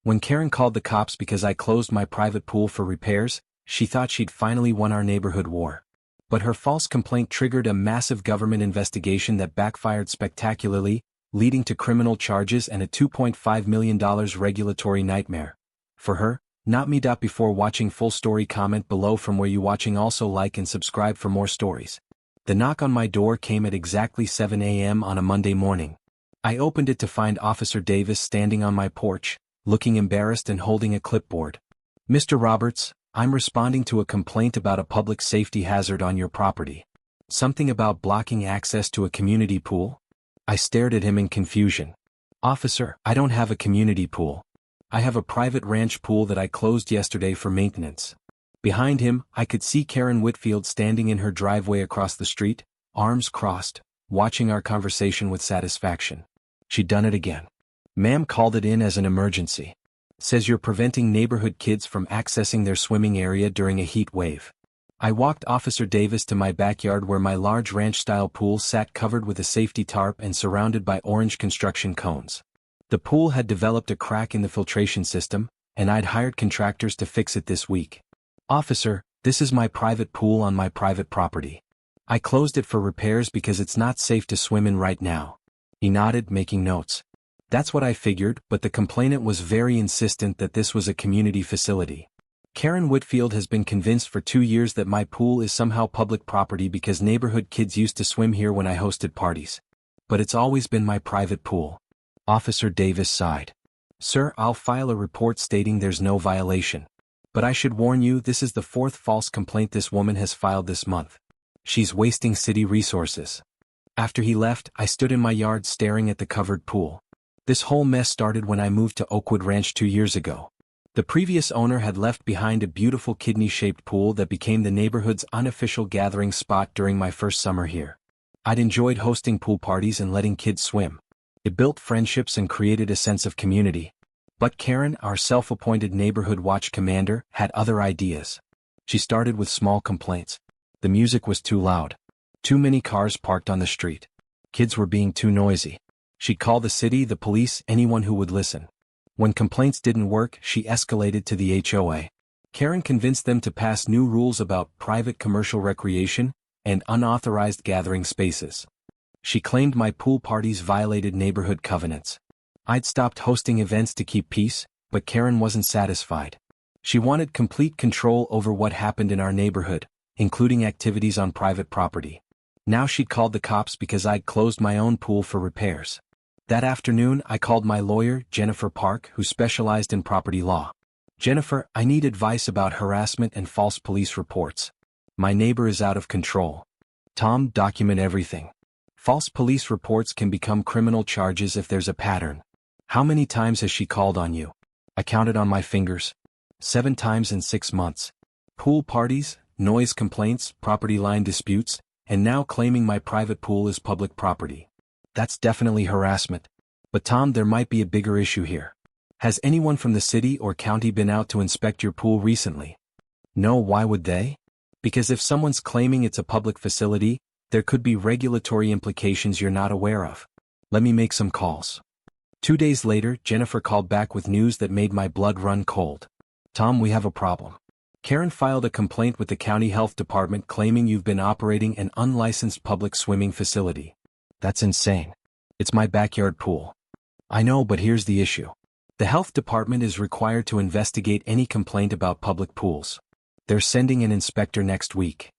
When Karen called the cops because I closed my private pool for repairs, she thought she'd finally won our neighborhood war. But her false complaint triggered a massive government investigation that backfired spectacularly, leading to criminal charges and a $2.5 million regulatory nightmare. For her, not me. Before watching full story, comment below from where you watching. Also like and subscribe for more stories. The knock on my door came at exactly 7 a.m. on a Monday morning. I opened it to find Officer Davis standing on my porch, looking embarrassed and holding a clipboard. "Mr. Roberts, I'm responding to a complaint about a public safety hazard on your property. Something about blocking access to a community pool?" I stared at him in confusion. "Officer, I don't have a community pool. I have a private ranch pool that I closed yesterday for maintenance." Behind him, I could see Karen Whitfield standing in her driveway across the street, arms crossed, watching our conversation with satisfaction. She'd done it again. "Ma'am called it in as an emergency. Says you're preventing neighborhood kids from accessing their swimming area during a heat wave." I walked Officer Davis to my backyard where my large ranch-style pool sat covered with a safety tarp and surrounded by orange construction cones. The pool had developed a crack in the filtration system, and I'd hired contractors to fix it this week. "Officer, this is my private pool on my private property. I closed it for repairs because it's not safe to swim in right now." He nodded, making notes. "That's what I figured, but the complainant was very insistent that this was a community facility. Karen Whitfield has been convinced for 2 years that my pool is somehow public property because neighborhood kids used to swim here when I hosted parties. But it's always been my private pool." Officer Davis sighed. "Sir, I'll file a report stating there's no violation. But I should warn you, this is the 4th false complaint this woman has filed this month. She's wasting city resources." After he left, I stood in my yard staring at the covered pool. This whole mess started when I moved to Oakwood Ranch 2 years ago. The previous owner had left behind a beautiful kidney-shaped pool that became the neighborhood's unofficial gathering spot during my first summer here. I'd enjoyed hosting pool parties and letting kids swim. It built friendships and created a sense of community. But Karen, our self-appointed neighborhood watch commander, had other ideas. She started with small complaints. The music was too loud. Too many cars parked on the street. Kids were being too noisy. She'd call the city, the police, anyone who would listen. When complaints didn't work, she escalated to the HOA. Karen convinced them to pass new rules about private commercial recreation and unauthorized gathering spaces. She claimed my pool parties violated neighborhood covenants. I'd stopped hosting events to keep peace, but Karen wasn't satisfied. She wanted complete control over what happened in our neighborhood, including activities on private property. Now she'd called the cops because I'd closed my own pool for repairs. That afternoon, I called my lawyer, Jennifer Park, who specialized in property law. "Jennifer, I need advice about harassment and false police reports. My neighbor is out of control." "Tom, document everything. False police reports can become criminal charges if there's a pattern." "How many times has she called on you?" I counted on my fingers. 7 times in 6 months. Pool parties, noise complaints, property line disputes, and now claiming my private pool is public property. That's definitely harassment. But Tom, there might be a bigger issue here. Has anyone from the city or county been out to inspect your pool recently? No, why would they? Because if someone's claiming it's a public facility, there could be regulatory implications you're not aware of. Let me make some calls. 2 days later, Jennifer called back with news that made my blood run cold. "Tom, we have a problem. Karen filed a complaint with the county health department claiming you've been operating an unlicensed public swimming facility." "That's insane. It's my backyard pool." "I know, but here's the issue. The health department is required to investigate any complaint about public pools. They're sending an inspector next week."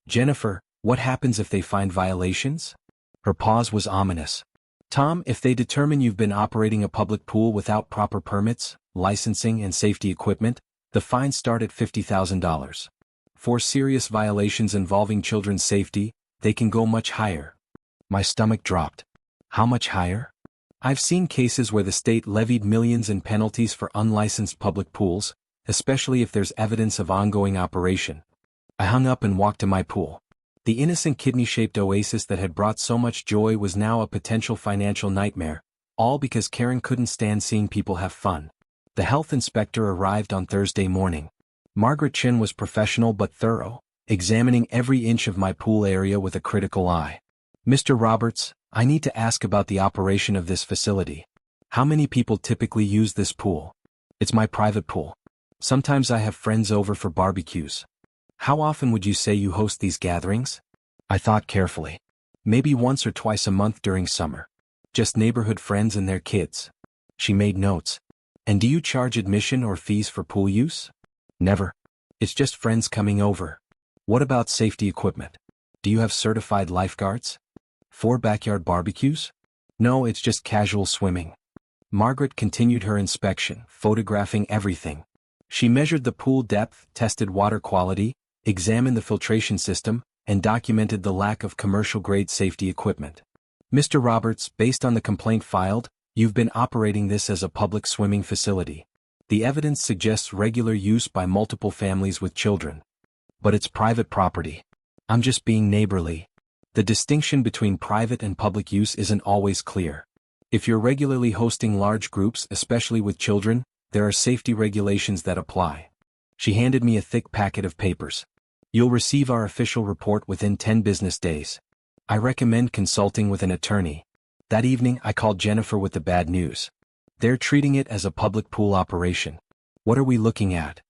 "Jennifer, what happens if they find violations?" Her pause was ominous. "Tom, if they determine you've been operating a public pool without proper permits, licensing and safety equipment, the fines start at $50,000. For serious violations involving children's safety, they can go much higher." My stomach dropped. How much higher? I've seen cases where the state levied millions in penalties for unlicensed public pools, especially if there's evidence of ongoing operation. I hung up and walked to my pool. The innocent kidney-shaped oasis that had brought so much joy was now a potential financial nightmare, all because Karen couldn't stand seeing people have fun. The health inspector arrived on Thursday morning. Margaret Chin was professional but thorough, examining every inch of my pool area with a critical eye. "Mr. Roberts, I need to ask about the operation of this facility. How many people typically use this pool?" It's my private pool. Sometimes I have friends over for barbecues. How often would you say you host these gatherings? I thought carefully. Maybe once or twice a month during summer. Just neighborhood friends and their kids. She made notes. And do you charge admission or fees for pool use? Never. It's just friends coming over. What about safety equipment? Do you have certified lifeguards? For backyard barbecues? No, it's just casual swimming. Margaret continued her inspection, photographing everything. She measured the pool depth, tested water quality, examined the filtration system, and documented the lack of commercial-grade safety equipment. Mr. Roberts, based on the complaint filed, you've been operating this as a public swimming facility. The evidence suggests regular use by multiple families with children. But it's private property. I'm just being neighborly. The distinction between private and public use isn't always clear. If you're regularly hosting large groups, especially with children, there are safety regulations that apply. She handed me a thick packet of papers. You'll receive our official report within 10 business days. I recommend consulting with an attorney. That evening, I called Jennifer with the bad news. They're treating it as a public pool operation. What are we looking at?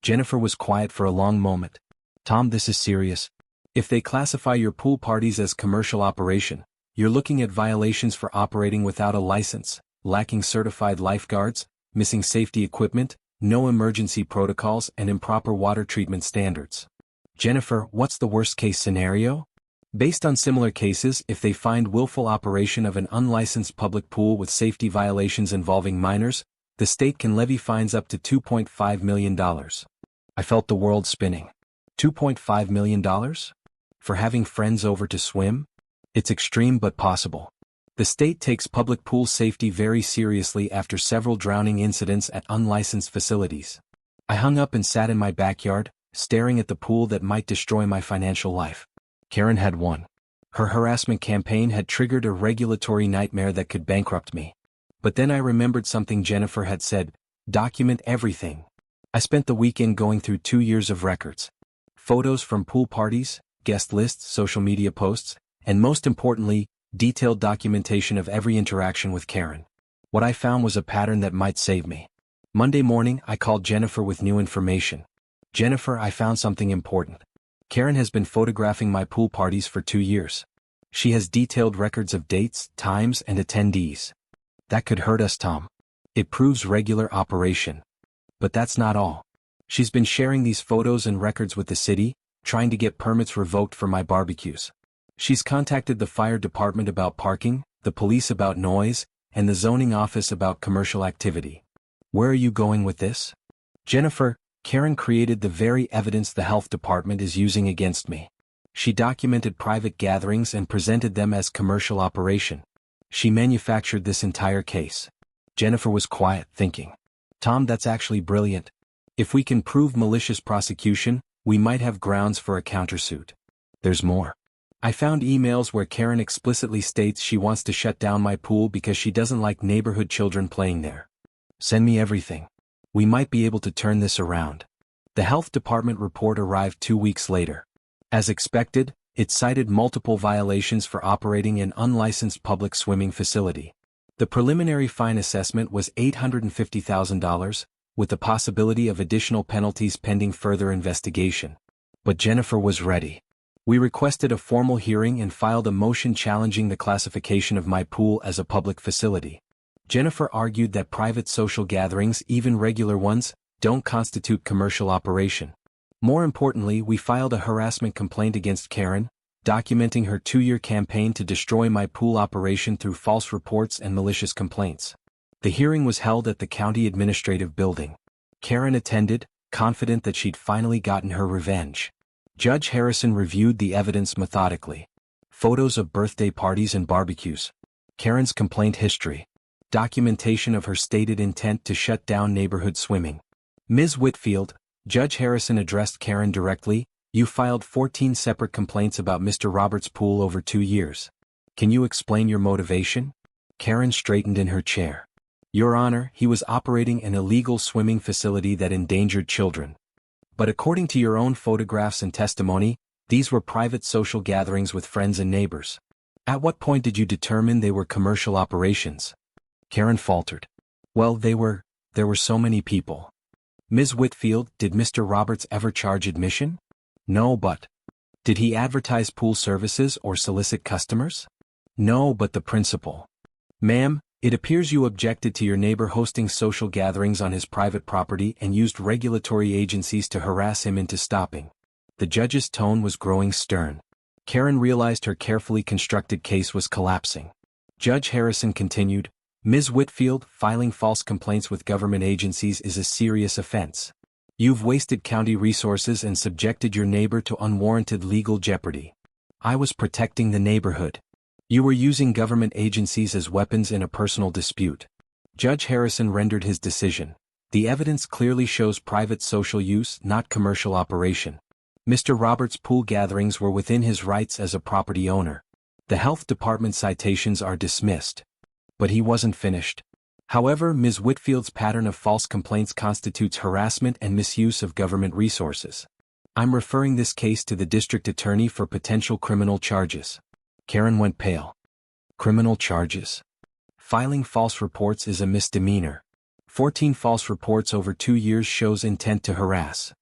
Jennifer was quiet for a long moment. Tom, this is serious. If they classify your pool parties as commercial operation, you're looking at violations for operating without a license, lacking certified lifeguards, missing safety equipment, no emergency protocols, and improper water treatment standards. Jennifer, what's the worst-case scenario? Based on similar cases, if they find willful operation of an unlicensed public pool with safety violations involving minors, the state can levy fines up to $2.5 million. I felt the world spinning. $2.5 million? For having friends over to swim? It's extreme but possible. The state takes public pool safety very seriously after several drowning incidents at unlicensed facilities. I hung up and sat in my backyard, staring at the pool that might destroy my financial life. Karen had won. Her harassment campaign had triggered a regulatory nightmare that could bankrupt me. But then I remembered something Jennifer had said: document everything. I spent the weekend going through 2 years of records. Photos from pool parties, guest lists, social media posts, and most importantly, detailed documentation of every interaction with Karen. What I found was a pattern that might save me. Monday morning, I called Jennifer with new information. Jennifer, I found something important. Karen has been photographing my pool parties for 2 years. She has detailed records of dates, times, and attendees. That could hurt us, Tom. It proves regular operation. But that's not all. She's been sharing these photos and records with the city, trying to get permits revoked for my barbecues. She's contacted the fire department about parking, the police about noise, and the zoning office about commercial activity. Where are you going with this? Jennifer, Karen created the very evidence the health department is using against me. She documented private gatherings and presented them as commercial operation. She manufactured this entire case. Jennifer was quiet, thinking. Tom, that's actually brilliant. If we can prove malicious prosecution, we might have grounds for a countersuit. There's more. I found emails where Karen explicitly states she wants to shut down my pool because she doesn't like neighborhood children playing there. Send me everything. We might be able to turn this around. The health department report arrived 2 weeks later. As expected, it cited multiple violations for operating an unlicensed public swimming facility. The preliminary fine assessment was $850,000, with the possibility of additional penalties pending further investigation. But Jennifer was ready. We requested a formal hearing and filed a motion challenging the classification of my pool as a public facility. Jennifer argued that private social gatherings, even regular ones, don't constitute commercial operation. More importantly, we filed a harassment complaint against Karen, documenting her 2-year campaign to destroy my pool operation through false reports and malicious complaints. The hearing was held at the county administrative building. Karen attended, confident that she'd finally gotten her revenge. Judge Harrison reviewed the evidence methodically. Photos of birthday parties and barbecues. Karen's complaint history. Documentation of her stated intent to shut down neighborhood swimming. Ms. Whitfield, Judge Harrison addressed Karen directly, you filed 14 separate complaints about Mr. Roberts' pool over 2 years. Can you explain your motivation? Karen straightened in her chair. Your Honor, he was operating an illegal swimming facility that endangered children. But according to your own photographs and testimony, these were private social gatherings with friends and neighbors. At what point did you determine they were commercial operations? Karen faltered. Well, they were there were so many people. Ms. Whitfield, did Mr. Roberts ever charge admission? No, but did he advertise pool services or solicit customers? No, but the principal. Ma'am, it appears you objected to your neighbor hosting social gatherings on his private property and used regulatory agencies to harass him into stopping. The judge's tone was growing stern. Karen realized her carefully constructed case was collapsing. Judge Harrison continued, Ms. Whitfield, filing false complaints with government agencies is a serious offense. You've wasted county resources and subjected your neighbor to unwarranted legal jeopardy. I was protecting the neighborhood. You were using government agencies as weapons in a personal dispute. Judge Harrison rendered his decision. The evidence clearly shows private social use, not commercial operation. Mr. Roberts' pool gatherings were within his rights as a property owner. The health department citations are dismissed. But he wasn't finished. However, Ms. Whitfield's pattern of false complaints constitutes harassment and misuse of government resources. I'm referring this case to the district attorney for potential criminal charges. Karen went pale. Criminal charges? Filing false reports is a misdemeanor. 14 false reports over 2 years shows intent to harass.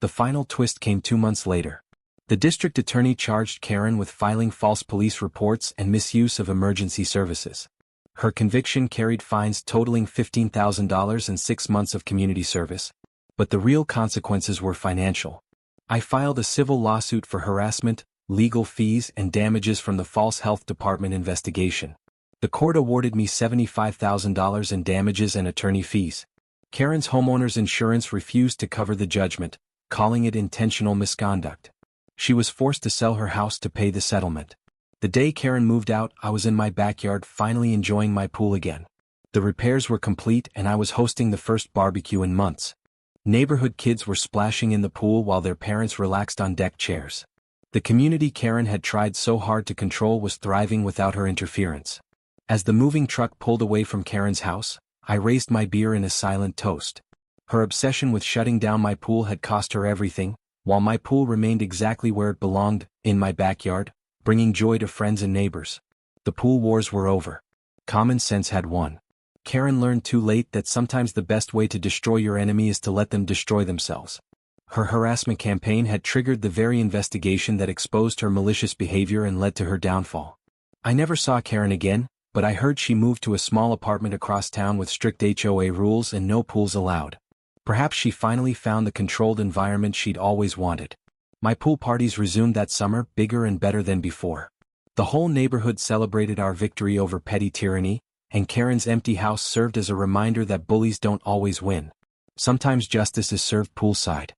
The final twist came 2 months later. The district attorney charged Karen with filing false police reports and misuse of emergency services. Her conviction carried fines totaling $15,000 and 6 months of community service. But the real consequences were financial. I filed a civil lawsuit for harassment, legal fees and damages from the false health department investigation. The court awarded me $75,000 in damages and attorney fees. Karen's homeowner's insurance refused to cover the judgment, calling it intentional misconduct. She was forced to sell her house to pay the settlement. The day Karen moved out, I was in my backyard finally enjoying my pool again. The repairs were complete and I was hosting the first barbecue in months. Neighborhood kids were splashing in the pool while their parents relaxed on deck chairs. The community Karen had tried so hard to control was thriving without her interference. As the moving truck pulled away from Karen's house, I raised my beer in a silent toast. Her obsession with shutting down my pool had cost her everything, while my pool remained exactly where it belonged, in my backyard, bringing joy to friends and neighbors. The pool wars were over. Common sense had won. Karen learned too late that sometimes the best way to destroy your enemy is to let them destroy themselves. Her harassment campaign had triggered the very investigation that exposed her malicious behavior and led to her downfall. I never saw Karen again, but I heard she moved to a small apartment across town with strict HOA rules and no pools allowed. Perhaps she finally found the controlled environment she'd always wanted. My pool parties resumed that summer, bigger and better than before. The whole neighborhood celebrated our victory over petty tyranny, and Karen's empty house served as a reminder that bullies don't always win. Sometimes justice is served poolside.